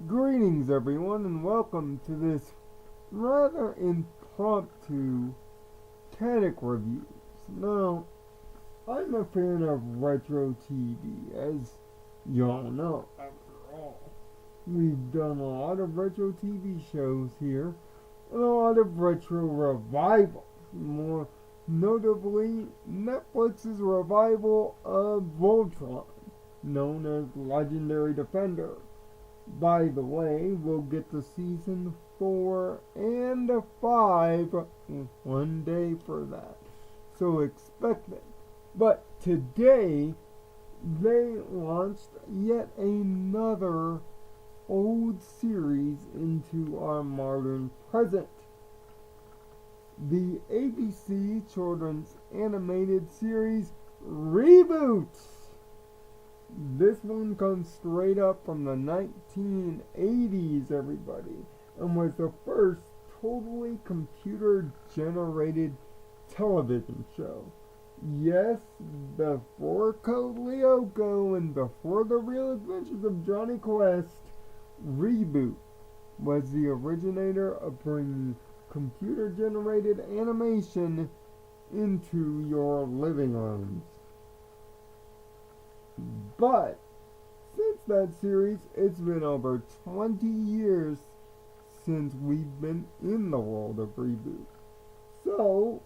Greetings, everyone, and welcome to this rather impromptu Code-Kadic reviews. Now, I'm a fan of retro TV, as y'all know. After all, we've done a lot of retro TV shows here, and a lot of retro revivals. More notably, Netflix's revival of Voltron, known as Legendary Defender. By the way, we'll get to season 4 and 5 one day for that. So expect it. But today, they launched yet another old series into our modern present. The ABC children's animated series Reboot. This one comes straight up from the 1980s, everybody, and was the first totally computer-generated television show. Yes, before Code-Lyoko and before the Real Adventures of Johnny Quest, Reboot was the originator of bringing computer-generated animation into your living rooms. But since that series, it's been over 20 years since we've been in the world of Reboot. So,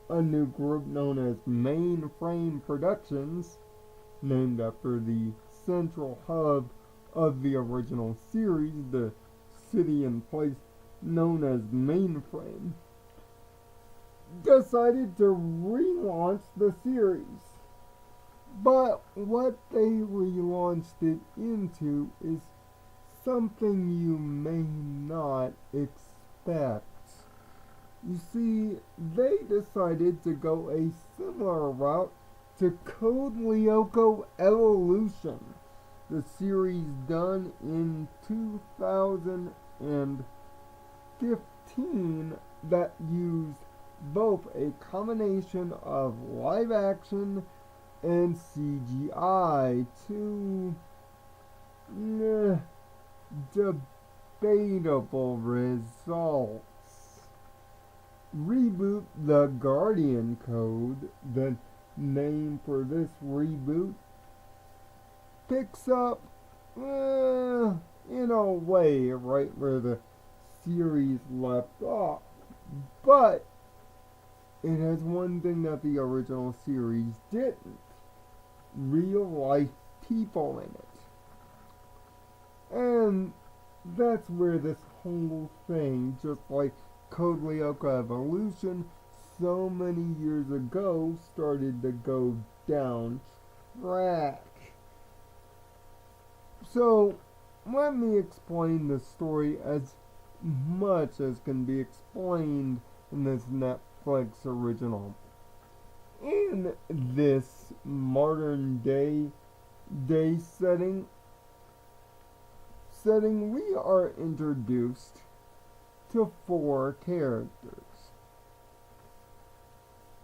a new group known as Mainframe Productions, named after the central hub of the original series, the city and place known as Mainframe, decided to relaunch the series. But what they relaunched it into is something you may not expect. You see, they decided to go a similar route to Code-Lyoko Evolution, the series done in 2015 that used both a combination of live action and CGI to debatable results. Reboot the Guardian Code, the name for this reboot, picks up in a way right where the series left off. But it has one thing that the original series didn't: real life people in it. And that's where this whole thing, just like Code-Lyoko Evolution so many years ago, started to go down track. So, let me explain the story as much as can be explained in this Netflix original. In this modern day setting, we are introduced to 4 characters.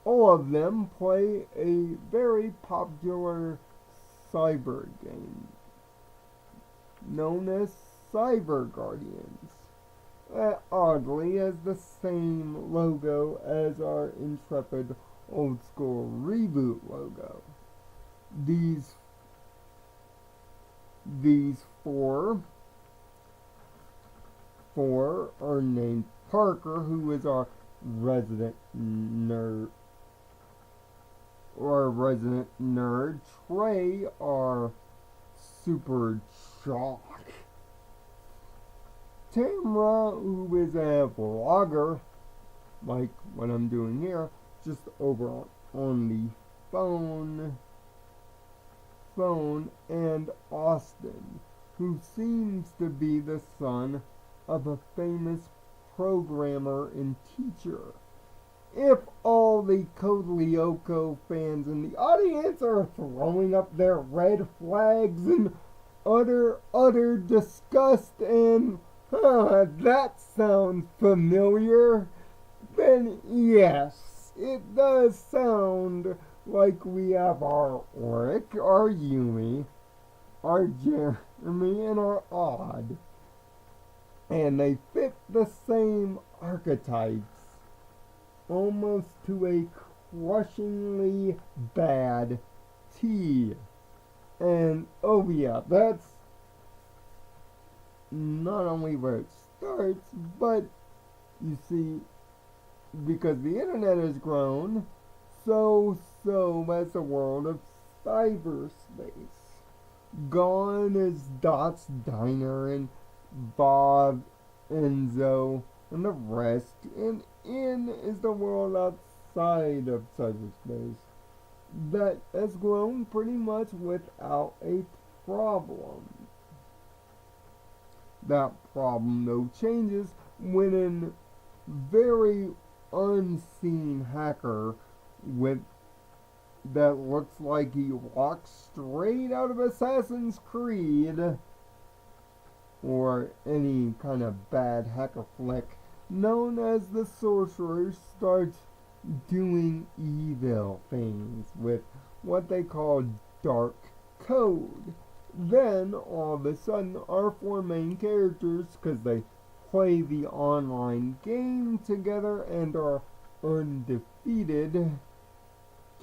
All of them play a very popular cyber game known as Cyber Guardians. Oddly, has the same logo as our intrepid old school Reboot logo. These 4 are named Parker, who is our resident nerd. Trey, our super jock. Tamra, who is a vlogger, like what I'm doing here, just over on the phone, and Austin, who seems to be the son of a famous programmer and teacher. If all the Code-Lyoko fans in the audience are throwing up their red flags in utter disgust and that sounds familiar, then yes, it does sound like we have our Rick, our Yumi, our I mean, and are odd. And they fit the same archetypes almost to a crushingly bad T. And oh yeah, that's not only where it starts, but you see, because the internet has grown, so has the world of cyberspace. Gone is Dot's Diner and Bob, Enzo, and the rest, and in is the world outside of cyberspace that has grown pretty much without a problem. That problem, though, changes when an very unseen hacker with that looks like he walks straight out of Assassin's Creed or any kind of bad hacker flick known as the Sorcerer starts doing evil things with what they call dark code. Then, all of a sudden, our four main characters, because they play the online game together and are undefeated,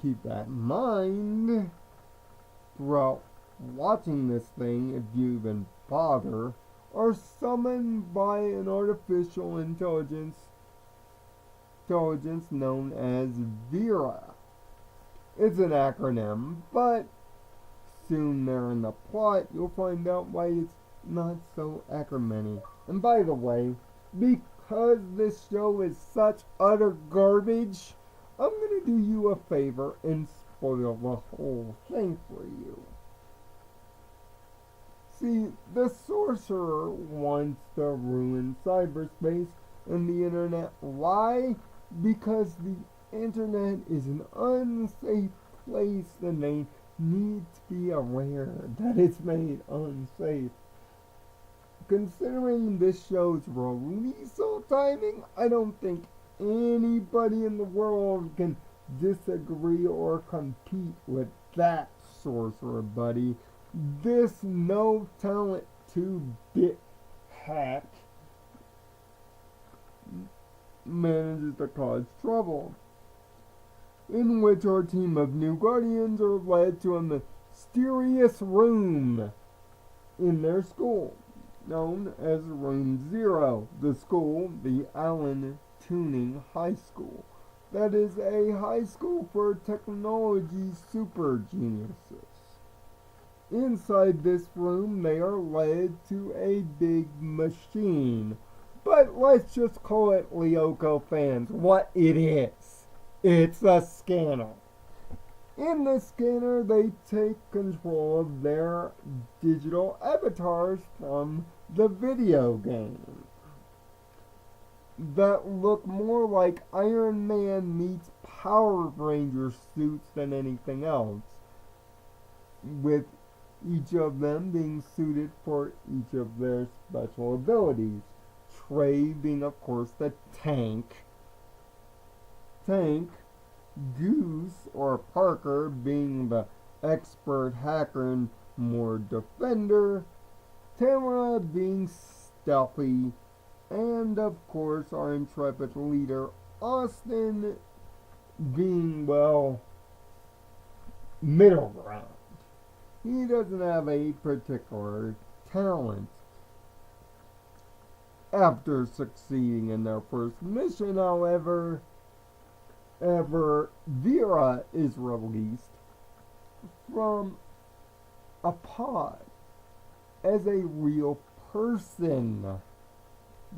keep that in mind throughout watching this thing, if you even bother, are summoned by an artificial intelligence known as Vera. It's an acronym, but soon there in the plot you'll find out why it's not so acronymy. And by the way, because this show is such utter garbage, I'm gonna do you a favor and spoil the whole thing for you. See, the sorcerer wants to ruin cyberspace and the internet. Why? Because the internet is an unsafe place and they need to be aware that it's made unsafe. Considering this show's release timing, I don't think anybody in the world can disagree or compete with that sorcerer, buddy. This no talent 2-bit hack manages to cause trouble, in which our team of new guardians are led to a mysterious room in their school, known as Room Zero. The school, the Allen Tuning High School. That is a high school for technology super geniuses. Inside this room, they are led to a big machine. But let's just call it, Lyoko fans, what it is. It's a scanner. In the scanner, they take control of their digital avatars from the video game that look more like Iron Man meets Power Ranger suits than anything else, with each of them being suited for each of their special abilities. Trey being, of course, the tank. Goose, or Parker, being the expert hacker and more defender. Tamara being stealthy. And, of course, our intrepid leader, Austin, being, well, middle ground. He doesn't have a particular talent. After succeeding in their first mission, however, Vera is released from a pod as a real person.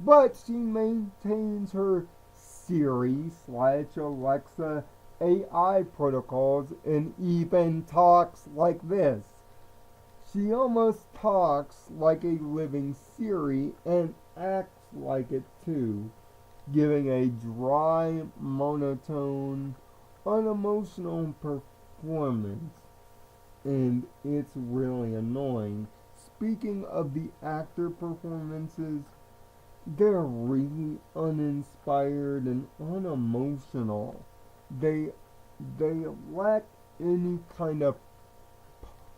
But she maintains her Siri/Alexa AI protocols and even talks like this. She almost talks like a living Siri and acts like it too, giving a dry, monotone, unemotional performance. And it's really annoying. Speaking of the actor performances, they're really uninspired and unemotional. They lack any kind of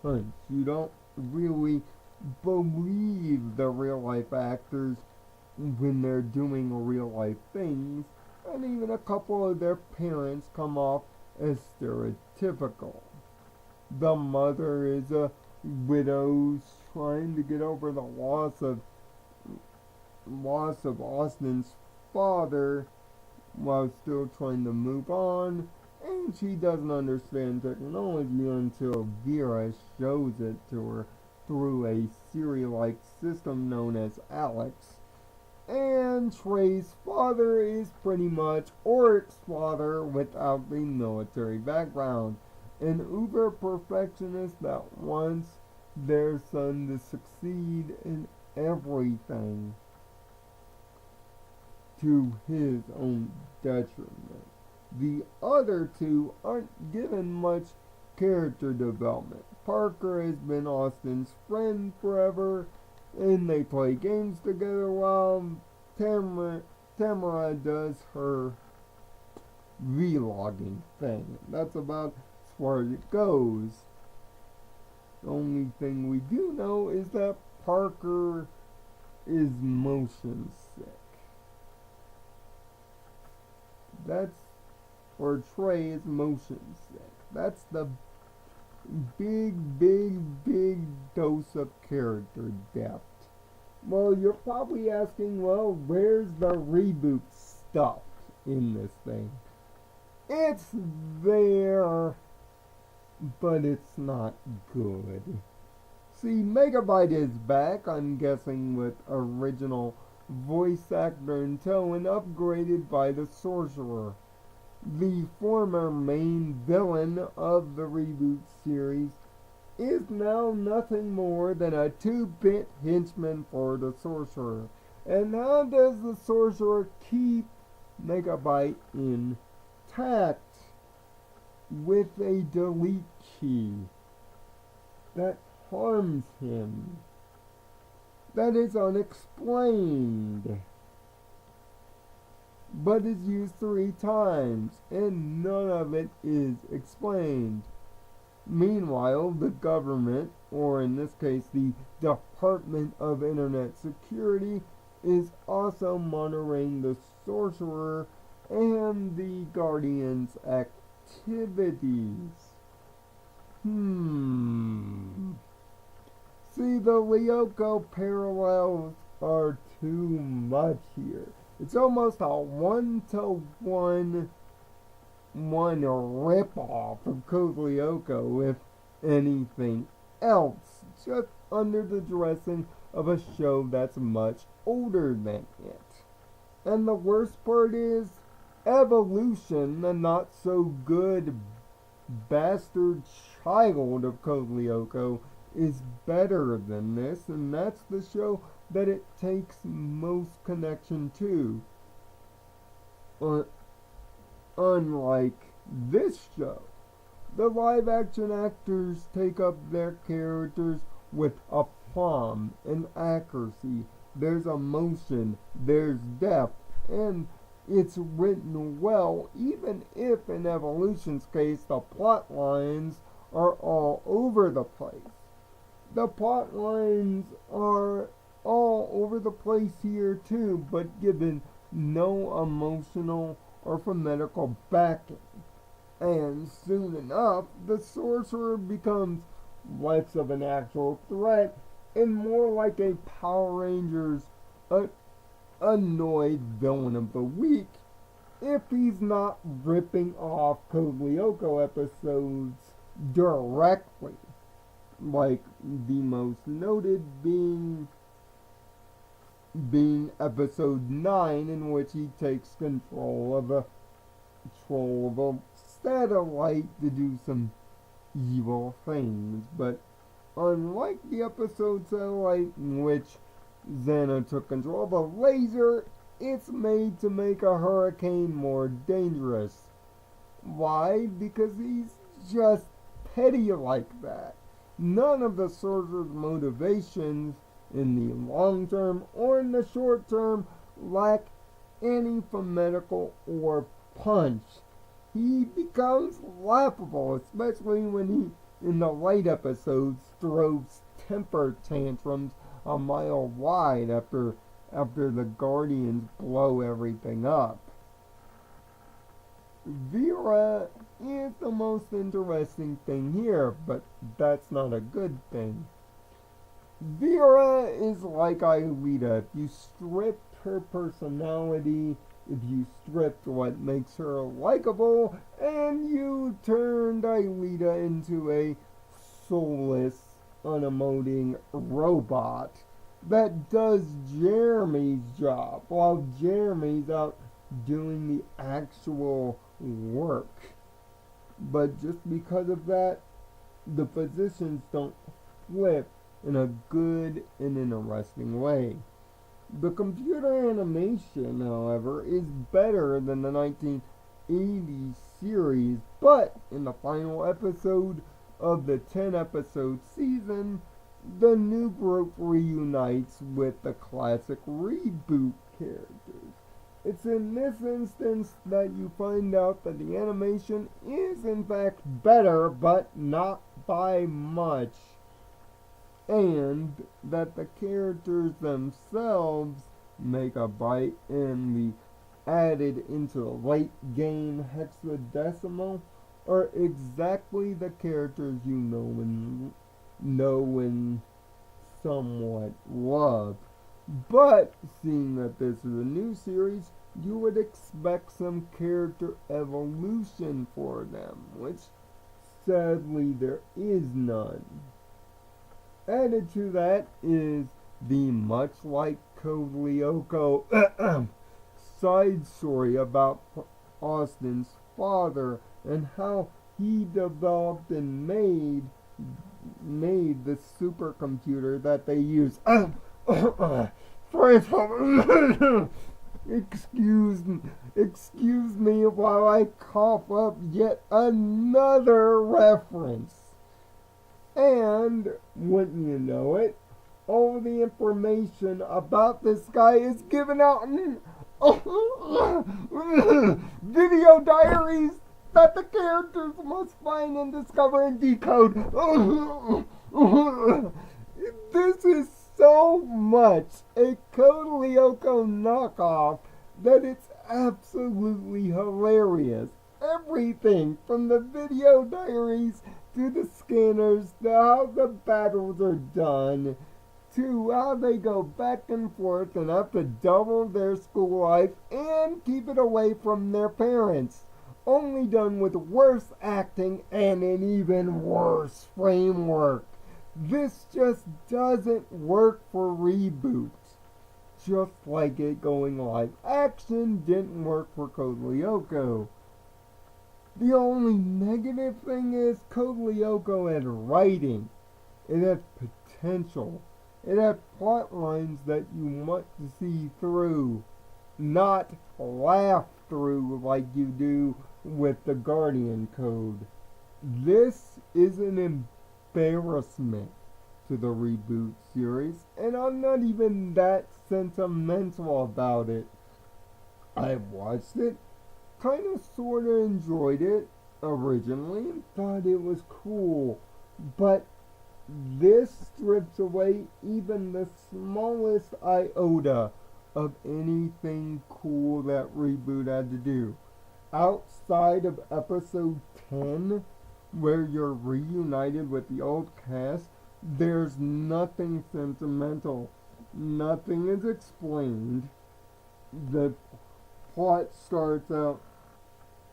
punch. You don't really believe the real life actors when they're doing real life things, and even a couple of their parents come off as stereotypical. The mother is a widow trying to get over the loss of Austin's father while still trying to move on, and she doesn't understand technology until Vera shows it to her through a Siri-like system known as Alex. And Trey's father is pretty much Oric's father without the military background, an uber perfectionist that wants their son to succeed in everything to his own detriment. The other two aren't given much character development. Parker has been Austin's friend forever, and they play games together while Tamara does her vlogging thing. That's about as far as it goes. The only thing we do know is that Parker is motion sick. Or Trey is motion sick. That's the big dose of character depth. Well, you're probably asking, well, where's the reboot stuff in this thing? It's there, but it's not good. See, Megabyte is back, I'm guessing with original voice actor and tone upgraded by the Sorcerer. The former main villain of the reboot series is now nothing more than a 2-bit henchman for the Sorcerer. And how does the Sorcerer keep Megabyte intact? With a delete key that harms him, that is unexplained, but is used 3 times, and none of it is explained. Meanwhile, the government, or in this case the Department of Internet Security, is also monitoring the Sorcerer and the Guardian's activities. See, the Lyoko parallels are too much here. It's almost a one-to-one rip-off of Code Lyoko, if anything else, just under the dressing of a show that's much older than it. And the worst part is, Evolution, the not-so-good bastard child of Code Lyoko, is better than this, and that's the show that it takes most connection to. Unlike this show, the live-action actors take up their characters with aplomb and accuracy. There's emotion, there's depth, and it's written well, even if in Evolution's case the plot lines are all over the place. The plot lines are all over the place here too, but given no emotional or phonetical backing. And soon enough, the Sorcerer becomes less of an actual threat and more like a Power Rangers annoyed villain of the week, if he's not ripping off Code Lyoko episodes directly, like the most noted being episode 9, in which he takes control of a satellite to do some evil things. But unlike the episode Satellite, in which Xana took control of a laser, it's made to make a hurricane more dangerous. Why? Because he's just petty like that. None of the Sorcerer's motivations in the long term or in the short term lack any phonetical or punch. He becomes laughable, especially when he, in the light episodes, throws temper tantrums a mile wide after the Guardians blow everything up. Vera is the most interesting thing here, but that's not a good thing. Vera is like Aelita. If you stripped her personality, if you stripped what makes her likable, and you turned Aelita into a soulless, unemoting robot that does Jeremy's job while Jeremy's out doing the actual work. But just because of that, the positions don't flip in a good and interesting way. The computer animation, however, is better than the 1980s series, but in the final episode of the 10-episode season, the new group reunites with the classic Reboot characters. It's in this instance that you find out that the animation is in fact better, but not by much, and that the characters themselves make a bite in the added into the late game hexadecimal are exactly the characters you know and somewhat love. But seeing that this is a new series, you would expect some character evolution for them, which sadly there is none. Added to that is the much like Code-Lyoko side story about Austin's father and how he developed and made the supercomputer that they use. Excuse me while I cough up yet another reference. And, wouldn't you know it, all the information about this guy is given out in video diaries that the characters must find and discover and decode. This is so much a Code-Lyoko knockoff that it's absolutely hilarious. Everything from the video diaries to the scanners to how the battles are done to how they go back and forth and have to double their school life and keep it away from their parents. Only done with worse acting and an even worse framework. This just doesn't work for reboots. Just like it going live action didn't work for Code-Lyoko. The only negative thing is Code-Lyoko had writing. It had potential. It had plot lines that you want to see through, not laugh through like you do with the Guardian Code. This is an embarrassment to the Reboot series, and I'm not even that sentimental about it. I watched it, kind of sort of enjoyed it originally and thought it was cool, but this strips away even the smallest iota of anything cool that Reboot had to do. Outside of episode 10, where you're reunited with the old cast, there's nothing sentimental. Nothing is explained. The plot starts out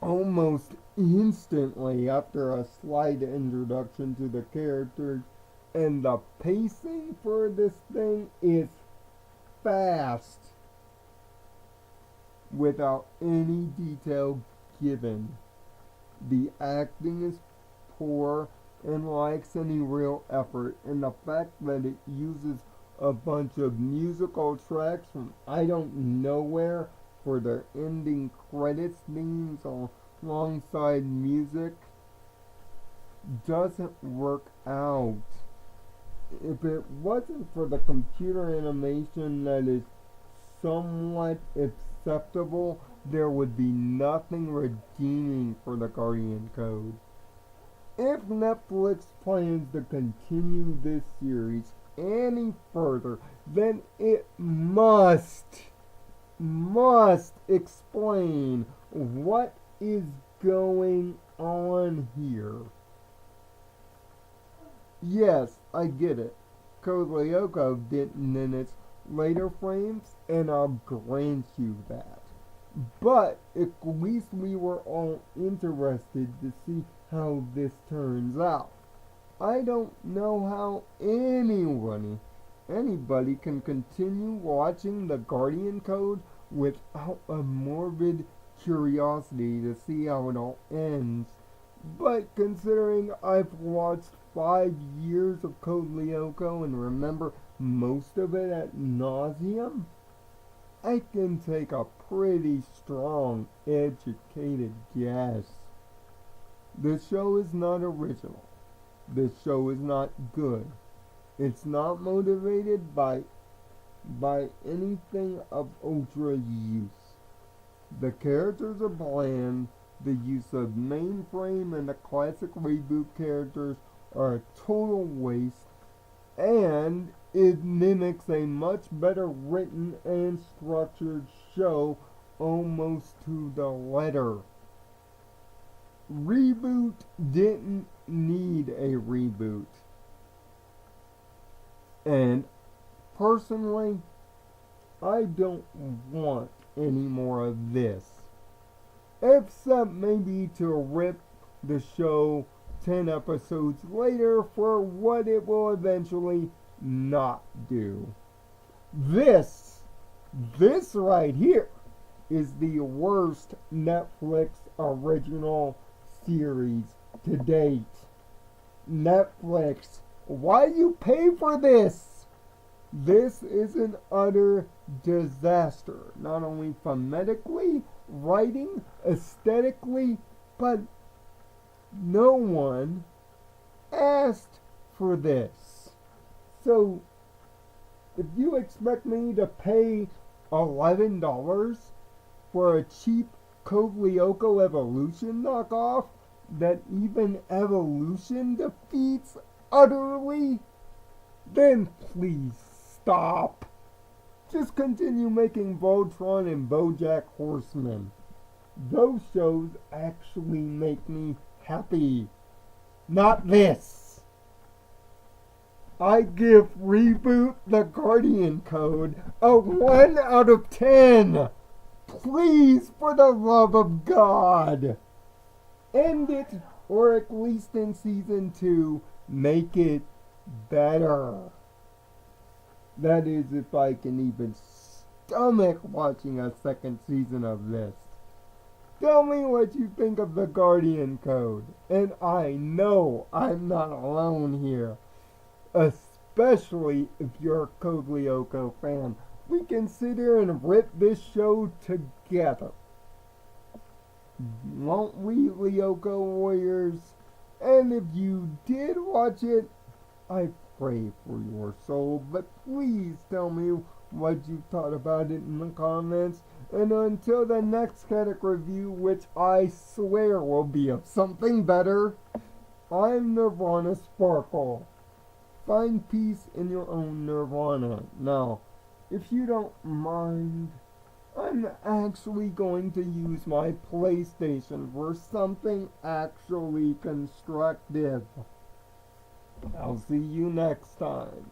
almost instantly after a slight introduction to the characters, and the pacing for this thing is fast without any detail given. The acting is poor and lacks any real effort, and the fact that it uses a bunch of musical tracks from I don't know where for their ending credits themes alongside music doesn't work out. If it wasn't for the computer animation that is somewhat acceptable, there would be nothing redeeming for the Guardian Code. if Netflix plans to continue this series any further, then it must explain what is going on here. Yes, I get it. Code Lyoko didn't in its later frames, and I'll grant you that. But at least we were all interested to see how this turns out. I don't know how anybody can continue watching the Guardian Code without a morbid curiosity to see how it all ends. But considering I've watched 5 years of Code Lyoko and remember most of it at nauseum, I can take a pretty strong, educated guess. This show is not original. This show is not good. It's not motivated by anything of ultra use. The characters are bland. The use of mainframe and the classic reboot characters are a total waste, and it mimics a much better written and structured show almost to the letter. Reboot didn't need a reboot. And personally, I don't want any more of this. Except maybe to rip the show 10 episodes later for what it will eventually not do. This right here is the worst Netflix original series to date. Netflix, why you pay for this? This is an utter disaster, not only phonetically, writing, aesthetically, but no one asked for this. So, if you expect me to pay $11 for a cheap Code Lyoko Evolution knockoff that even Evolution defeats utterly, then please stop. Just continue making Voltron and BoJack Horseman. Those shows actually make me happy. Not this. I give Reboot the Guardian Code a 1 out of 10. Please, for the love of God, end it, or at least in season 2, make it better. That is, if I can even stomach watching a second season of this. Tell me what you think of the Guardian Code. And I know I'm not alone here. Especially if you're a Code Lyoko fan. We can sit here and rip this show together. Won't we, Lyoko Warriors? And if you did watch it, I pray for your soul, but please tell me what you thought about it in the comments. And until the next Code-Kadic review, which I swear will be of something better, I'm Nirvana Sparkle. Find peace in your own Nirvana. Now, if you don't mind, I'm actually going to use my PlayStation for something actually constructive. I'll see you next time.